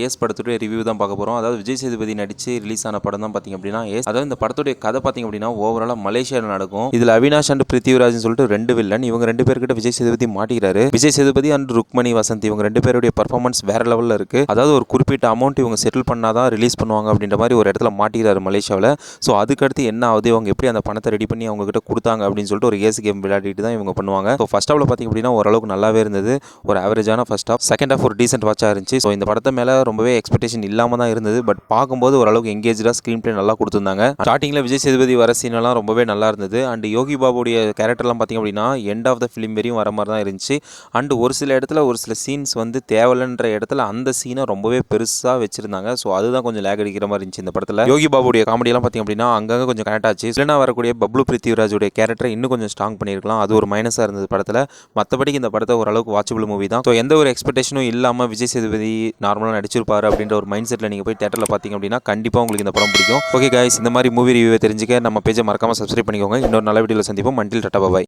Ace படத்துடைய review தான் பார்க்க போகிறோம். அதாவது விஜய் சேதுபதி நடித்து ரிலீஸ் ஆன படம் தான் பார்த்திங்க அப்படின்னா ஏஸ். அதாவது இந்த படத்துடைய கதை பார்த்திங்க அப்படின்னா ஓவராலாக மலேசியாவில் நடக்கும். இதில் அவினாஷ் அண்ட் பிருத்திவிராஜ்னு சொல்லிட்டு 2 வில்லன். இவங்க 2 பேர்கிட்ட விஜய் சேதுபதி மாட்டிக்கிறாரு. விஜய் சேதுபதி அண்ட் ருக்மணி வசந்த் இவங்க 2 பேருடைய பர்ஃபார்மன்ஸ் வேற லெவலில் இருக்குது. அதாவது ஒரு குறிப்பிட்ட அமௌண்ட் இவங்க செட்டில் பண்ணாதான் ரிலீஸ் பண்ணுவாங்க அப்படின்ற மாதிரி ஒரு இடத்துல மாட்டிக்கிறாரு மலேசியாவில். ஸோ அதுக்கடுத்து என்ன ஆகுது, அவங்க எப்படி அந்த பணத்தை ரெடி பண்ணி அவங்க கிட்ட கொடுத்தாங்க அப்படின்னு சொல்லிட்டு ஒரு ஏஸ் கேம் விளையாடிட்டு தான் இவங்க பண்ணுவாங்க. ஸோ ஃபர்ஸ்ட் ஹாஃப்ல பார்த்திங்க அப்படின்னா ஓரளவுக்கு நல்லாவே இருந்தது. ஒரு ஆவரேஜான ஃபர்ஸ்ட் ஹாஃப். செகண்ட் ஹாஃப் ஒரு டீசென்ட் வாட்சாக இருந்துச்சு. ஸோ இந்த படத்தை மேலே ரொம்பவே எக்ஸ்பெக்டேஷன் இல்லாமல் தான் இருந்தது. பட் பார்க்கும்போது ஓரளவுக்கு எங்கேஜாக ஸ்க்ரீன் பிளே நல்லா கொடுத்துருந்தாங்க. ஸ்டார்டிங்கில் விஜய் சேதுபதி வர சீனெல்லாம் ரொம்பவே நல்லா இருந்தது. அண்ட் யோகி பாபுடைய கேரக்டர்லாம் பார்த்திங்க அப்படின்னா எண்ட் ஆஃப் த ஃபிலிம் வரையும் வர மாதிரி தான் இருந்துச்சு. அண்ட் ஒரு சில இடத்துல ஒரு சில சீன்ஸ் வந்து தேவையில்லைன்ற இடத்துல அந்த சீனை ரொம்பவே பெருசாக வச்சிருந்தாங்க. ஸோ அதுதான் கொஞ்சம் லேக் அடிக்கிற மாதிரி இருந்துச்சு இந்த படத்தில். யோகி பாபுடைய காமெடியெல்லாம் பார்த்திங்க அப்படின்னா அங்கங்கே கொஞ்சம் கனெக்ட் ஆச்சு. இல்லைனா வரக்கூடிய பப்ளு பிருத்திவிராஜுடைய கேரக்டரை இன்னும் கொஞ்சம் ஸ்ட்ராங் பண்ணியிருக்கலாம். அது ஒரு மைனஸாக இருந்தது படத்தில். மற்றபடிக்கு இந்த படத்தை ஓரளவுக்கு வாட்சபிள் மூவி தான். ஸோ எந்த ஒரு எக்ஸ்பெக்டேஷனும் இல்லாமல் விஜய் சேதுபதி நார்மலாக நடிச்சிருப்பாரு அப்படின்ற ஒரு மைண்ட் செட்டில் நீங்கள் போய் தேட்டரில் பார்த்தீங்க அப்படின்னா கண்டிப்பாக உங்களுக்கு இந்த படம் பிடிக்கும். ஓகே கைஸ், இந்த மாதிரி மூவி ரிவ்யூவை தெரிஞ்சுக்க நம்ம பேஜை மறக்காமல் சப்ஸ்கிரைப் பண்ணிக்கோங்க. இன்னொரு நல்ல வீடியோவில் சந்திப்போம். அன்டில் டாடா பாய்.